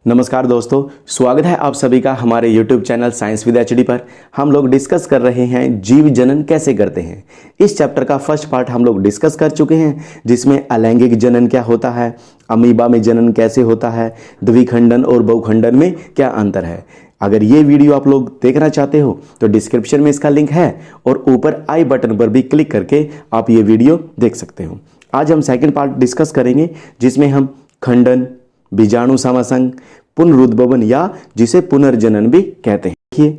नमस्कार दोस्तों, स्वागत है आप सभी का हमारे YouTube channel science with HD पर। हम लोग डिस्कस कर रहे हैं जीव जनन कैसे करते हैं। इस चैप्टर का फर्स्ट पार्ट हम लोग डिस्कस कर चुके हैं, जिसमें अलैंगिक जनन क्या होता है, अमीबा में जनन कैसे होता है, द्विखंडन और बहुखंडन में क्या अंतर है। अगर ये वीडियो आप लोग देखना चाहते हो तो डिस्क्रिप्शन में इसका लिंक है और ऊपर आई बटन पर भी क्लिक करके आप ये वीडियो देख सकते हो। आज हम सेकेंड पार्ट डिस्कस करेंगे, जिसमें हम खंडन, बीजाणु समासंग, पुनरुद्भवन या जिसे पुनर्जनन भी कहते हैं। देखिए,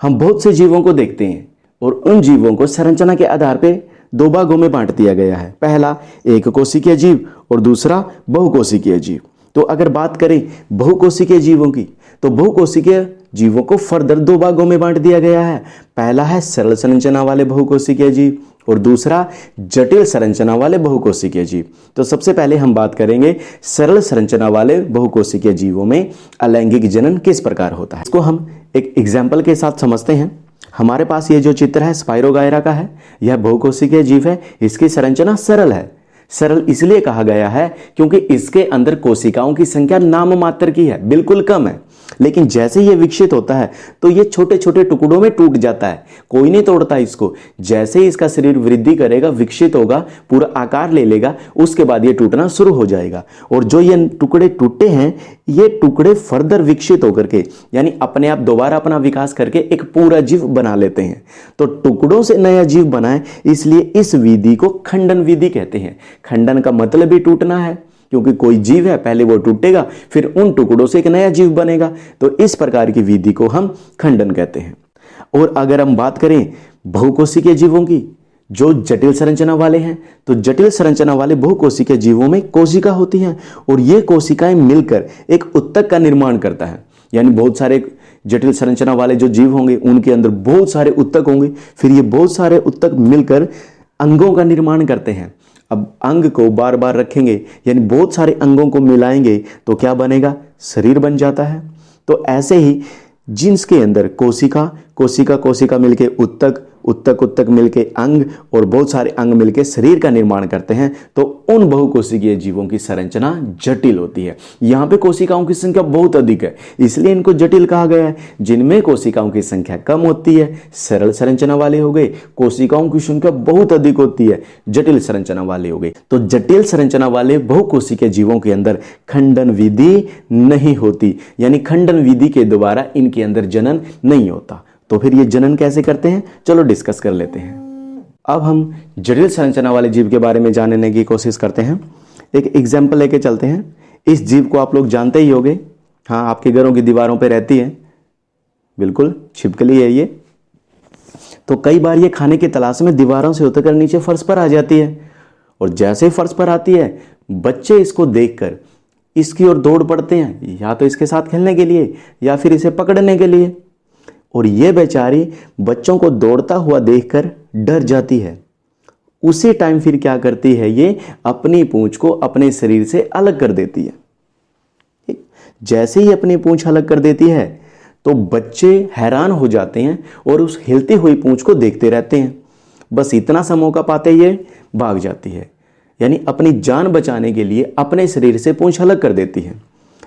हम बहुत से जीवों को देखते हैं और उन जीवों को संरचना के आधार पे दो भागों में बांट दिया गया है। पहला एक कोशिकीय जीव और दूसरा बहुकोशिकीय जीव। तो अगर बात करें बहुकोशिकीय जीवों की, तो बहुकोशिकीय जीवों को फर्दर दो भागों में बांट दिया गया है। पहला है सरल संरचना वाले बहुकोशिकीय जीव और दूसरा जटिल संरचना वाले बहुकोशिकीय जीव। तो सबसे पहले हम बात करेंगे सरल संरचना वाले बहुकोशिकीय जीवों में अलैंगिक जनन किस प्रकार होता है। इसको हम एक एग्जाम्पल के साथ समझते हैं। हमारे पास ये जो चित्र है स्पाइरोगायरा का है, यह बहुकोशिकीय जीव है। इसकी संरचना सरल है। सरल इसलिए कहा गया है क्योंकि इसके अंदर कोशिकाओं की संख्या नाम मात्र की है, बिल्कुल कम है। लेकिन जैसे ये विकसित होता है तो ये छोटे छोटे टुकड़ों में टूट जाता है, कोई नहीं तोड़ता इसको। जैसे ही इसका शरीर वृद्धि करेगा, विकसित होगा, पूरा आकार ले लेगा, उसके बाद ये टूटना शुरू हो जाएगा। और जो ये टुकड़े टूटे हैं, ये टुकड़े फर्दर विकसित होकर के यानी अपने आप दोबारा अपना विकास करके एक पूरा जीव बना लेते हैं। तो टुकड़ों से नया जीव बनाए, इसलिए इस विधि को खंडन विधि कहते हैं। खंडन का मतलब भी टूटना है, क्योंकि कोई जीव है, पहले वो टूटेगा, फिर उन टुकड़ों से एक नया जीव बनेगा। तो इस प्रकार की विधि को हम खंडन कहते हैं। और अगर हम बात करें बहुकोशिकीय जीवों की, जो जटिल संरचना वाले हैं, तो जटिल संरचना वाले बहुकोशिकीय जीवों में कोशिका होती है और ये कोशिकाएं मिलकर एक उत्तक का निर्माण करता है। यानी बहुत सारे जटिल संरचना वाले जो जीव होंगे, उनके अंदर बहुत सारे उत्तक होंगे, फिर ये बहुत सारे उत्तक मिलकर अंगों का निर्माण करते हैं। अब अंग को बार बार रखेंगे, यानी बहुत सारे अंगों को मिलाएंगे तो क्या बनेगा, शरीर बन जाता है। तो ऐसे ही जिन्स के अंदर कोशिका कोशिका मिलके उत्तक, उत्तक मिलके अंग और बहुत सारे अंग मिलके शरीर का निर्माण करते हैं। तो उन बहुकोशिकीय जीवों की संरचना जटिल होती है। यहाँ पे कोशिकाओं की संख्या बहुत अधिक है, इसलिए इनको जटिल कहा गया है। जिनमें कोशिकाओं की संख्या कम होती है, सरल संरचना वाले हो गए। कोशिकाओं की संख्या बहुत अधिक होती है, जटिल संरचना वाले हो गए। तो जटिल संरचना वाले बहुकोशिकीय जीवों के अंदर खंडन विधि नहीं होती, यानी खंडन विधि के द्वारा इनके अंदर जनन नहीं होता। तो फिर ये जनन कैसे करते हैं, चलो डिस्कस कर लेते हैं। अब हम जटिल संरचना वाले जीव के बारे में जानने की कोशिश करते हैं। एक एग्जाम्पल लेके चलते हैं। इस जीव को आप लोग जानते ही होंगे, हाँ, आपके घरों की दीवारों पे रहती है, बिल्कुल छिपकली है ये। तो कई बार ये खाने की तलाश में दीवारों से उतरकर नीचे फर्श पर आ जाती है और जैसे फर्श पर आती है, बच्चे इसको देखकर इसकी ओर दौड़ पड़ते हैं, या तो इसके साथ खेलने के लिए या फिर इसे पकड़ने के लिए। और ये बेचारी बच्चों को दौड़ता हुआ देखकर डर जाती है। उसी टाइम फिर क्या करती है, ये अपनी पूंछ को अपने शरीर से अलग कर देती है। जैसे ही अपनी पूंछ अलग कर देती है तो बच्चे हैरान हो जाते हैं और उस हिलती हुई पूंछ को देखते रहते हैं। बस इतना सा मौका पाते ये भाग जाती है, यानी अपनी जान बचाने के लिए अपने शरीर से पूंछ अलग कर देती है।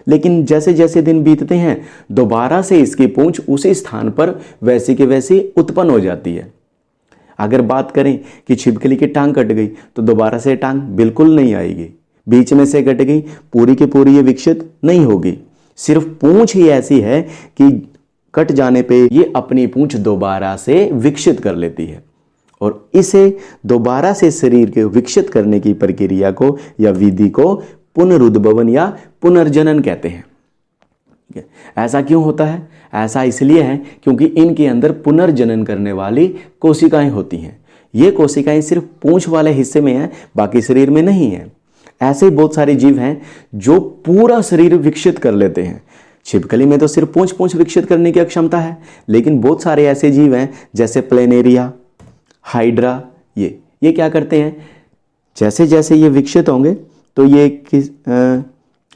लेकिन जैसे जैसे दिन बीतते हैं, दोबारा से इसकी पूंछ उसी स्थान पर वैसी के वैसी उत्पन्न हो जाती है। अगर बात करें कि छिपकली की टांग कट गई तो दोबारा से टांग बिल्कुल नहीं आएगी, बीच में से कट गई, पूरी की पूरी ये विकसित नहीं होगी। सिर्फ पूंछ ही ऐसी है कि कट जाने पे ये अपनी पूंछ दोबारा से विकसित कर लेती है और इसे दोबारा से शरीर के विकसित करने की प्रक्रिया को या विधि को पुनरुद्भवन या पुनर्जनन कहते हैं। ऐसा क्यों होता है? ऐसा इसलिए है क्योंकि इनके अंदर पुनर्जनन करने वाली कोशिकाएं होती हैं। ये कोशिकाएं सिर्फ पूंछ वाले हिस्से में हैं, बाकी शरीर में नहीं है। ऐसे ही बहुत सारे जीव हैं जो पूरा शरीर विकसित कर लेते हैं। छिपकली में तो सिर्फ पूंछ विकसित करने की क्षमता है, लेकिन बहुत सारे ऐसे जीव हैं जैसे प्लेनेरिया, हाइड्रा, ये क्या करते हैं, जैसे जैसे ये विकसित होंगे तो ये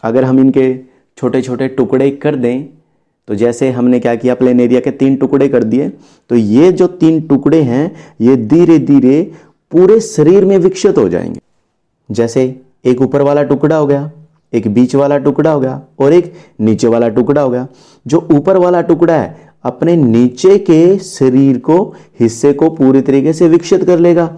अगर हम इनके छोटे छोटे टुकड़े कर दें, तो जैसे हमने क्या किया, प्लेनेरिया के 3 टुकड़े कर दिए, तो ये जो 3 टुकड़े हैं ये धीरे धीरे पूरे शरीर में विकसित हो जाएंगे। जैसे एक ऊपर वाला टुकड़ा हो गया, एक बीच वाला टुकड़ा हो गया और एक नीचे वाला टुकड़ा हो गया। जो ऊपर वाला टुकड़ा है अपने नीचे के शरीर को हिस्से को पूरी तरीके से विकसित कर लेगा।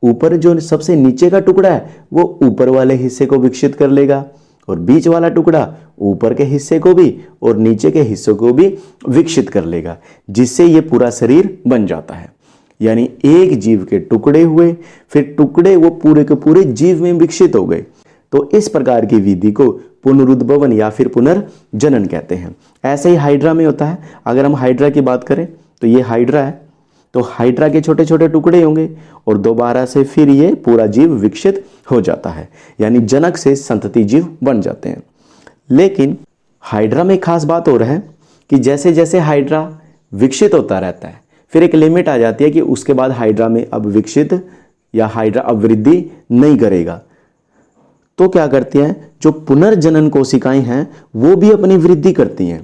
ऊपर जो सबसे नीचे का टुकड़ा है वो ऊपर वाले हिस्से को विकसित कर लेगा और बीच वाला टुकड़ा ऊपर के हिस्से को भी और नीचे के हिस्से को भी विकसित कर लेगा, जिससे ये पूरा शरीर बन जाता है। यानी एक जीव के टुकड़े हुए, फिर टुकड़े वो पूरे के पूरे जीव में विकसित हो गए। तो इस प्रकार की विधि को पुनरुद्भवन या फिर पुनर्जनन कहते हैं। ऐसे ही हाइड्रा में होता है। अगर हम हाइड्रा की बात करें तो ये हाइड्रा है, तो हाइड्रा के छोटे छोटे टुकड़े होंगे और दोबारा से फिर ये पूरा जीव विकसित हो जाता है, यानी जनक से संतति जीव बन जाते हैं। लेकिन हाइड्रा में खास बात हो रहा है कि जैसे जैसे हाइड्रा विकसित होता रहता है, फिर एक लिमिट आ जाती है कि उसके बाद हाइड्रा में अब विकसित या हाइड्रा अब वृद्धि नहीं करेगा। तो क्या करती हैं, जो पुनर्जनन कोशिकाएं हैं वो भी अपनी वृद्धि करती हैं।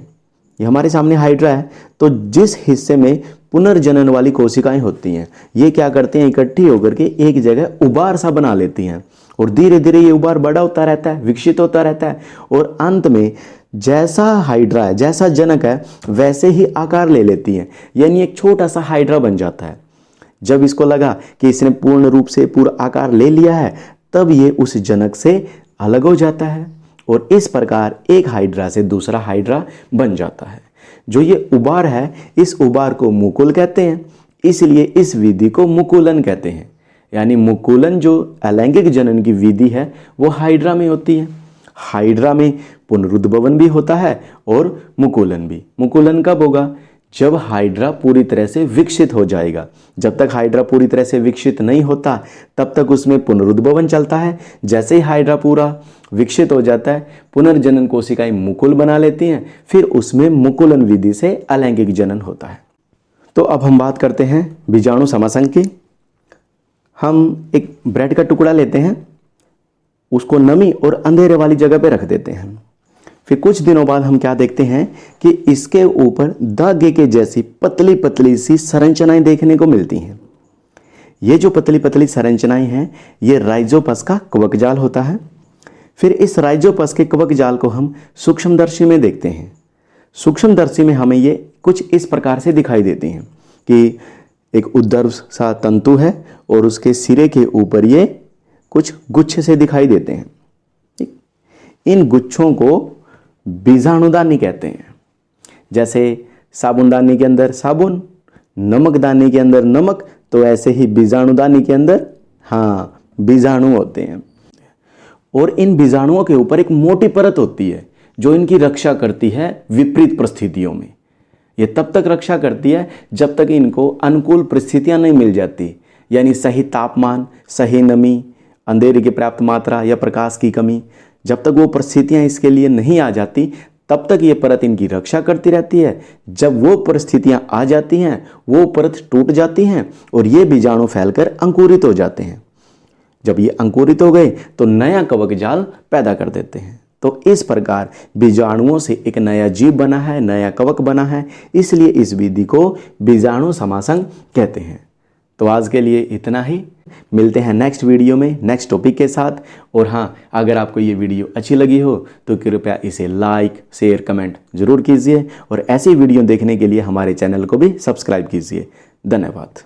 ये हमारे सामने हाइड्रा है, तो जिस हिस्से में पुनर्जनन वाली कोशिकाएं होती हैं ये क्या करती हैं, इकट्ठी होकर के एक जगह उबार सा बना लेती हैं और धीरे धीरे ये उबार बड़ा होता रहता है, विकसित होता रहता है और अंत में जैसा हाइड्रा है, जैसा जनक है, वैसे ही आकार ले लेती हैं। यानी एक छोटा सा हाइड्रा बन जाता है। जब इसको लगा कि इसने पूर्ण रूप से पूरा आकार ले लिया है, तब ये उस जनक से अलग हो जाता है और इस प्रकार एक हाइड्रा से दूसरा हाइड्रा बन जाता है। जो ये उबार है, इस उबार को मुकुल कहते हैं, इसलिए इस विधि को मुकुलन कहते हैं। यानी मुकुलन जो अलैंगिक जनन की विधि है वो हाइड्रा में होती है। हाइड्रा में पुनरुद्भवन भी होता है और मुकुलन भी। मुकुलन कब होगा, जब हाइड्रा पूरी तरह से विकसित हो जाएगा। जब तक हाइड्रा पूरी तरह से विकसित नहीं होता तब तक उसमें पुनरुद्भवन चलता है। जैसे ही हाइड्रा पूरा विकसित हो जाता है, पुनर्जनन कोशिकाएं मुकुल बना लेती हैं, फिर उसमें मुकुलन विधि से अलैंगिक जनन होता है। तो अब हम बात करते हैं बीजाणु समासंग की। हम एक ब्रेड का टुकड़ा लेते हैं, उसको नमी और अंधेरे वाली जगह पे रख देते हैं। फिर कुछ दिनों बाद हम क्या देखते हैं कि इसके ऊपर धागे के जैसी पतली पतली सी संरचनाएं देखने को मिलती हैं। ये जो पतली पतली संरचनाएं हैं ये राइजोपस का कवक जाल होता है। फिर इस राइजोपस के कवक जाल को हम सूक्ष्मदर्शी में देखते हैं। सूक्ष्मदर्शी में हमें ये कुछ इस प्रकार से दिखाई देती हैं कि एक उदर्भ सा तंतु है और उसके सिरे के ऊपर ये कुछ गुच्छे से दिखाई देते हैं। इन गुच्छों को बीजाणुदानी कहते हैं। जैसे साबुनदानी के अंदर साबुन, नमकदानी के अंदर नमक, तो ऐसे ही बीजाणुदानी के अंदर बीजाणु होते हैं। और इन बीजाणुओं के ऊपर एक मोटी परत होती है जो इनकी रक्षा करती है विपरीत परिस्थितियों में। ये तब तक रक्षा करती है जब तक इनको अनुकूल परिस्थितियां नहीं मिल जाती, यानी सही तापमान, सही नमी, अंधेरे की पर्याप्त मात्रा या प्रकाश की कमी। जब तक वो परिस्थितियां इसके लिए नहीं आ जाती तब तक ये परत इनकी रक्षा करती रहती है। जब वो परिस्थितियां आ जाती हैं वो परत टूट जाती हैं और ये बीजाणु फैलकर अंकुरित हो जाते हैं। जब ये अंकुरित हो गए तो नया कवक जाल पैदा कर देते हैं। तो इस प्रकार बीजाणुओं से एक नया जीव बना है, नया कवक बना है, इसलिए इस विधि को बीजाणु समासंग कहते हैं। तो आज के लिए इतना ही। मिलते हैं नेक्स्ट वीडियो में नेक्स्ट टॉपिक के साथ। और हाँ, अगर आपको ये वीडियो अच्छी लगी हो तो कृपया इसे लाइक, शेयर, कमेंट जरूर कीजिए और ऐसी वीडियो देखने के लिए हमारे चैनल को भी सब्सक्राइब कीजिए। धन्यवाद।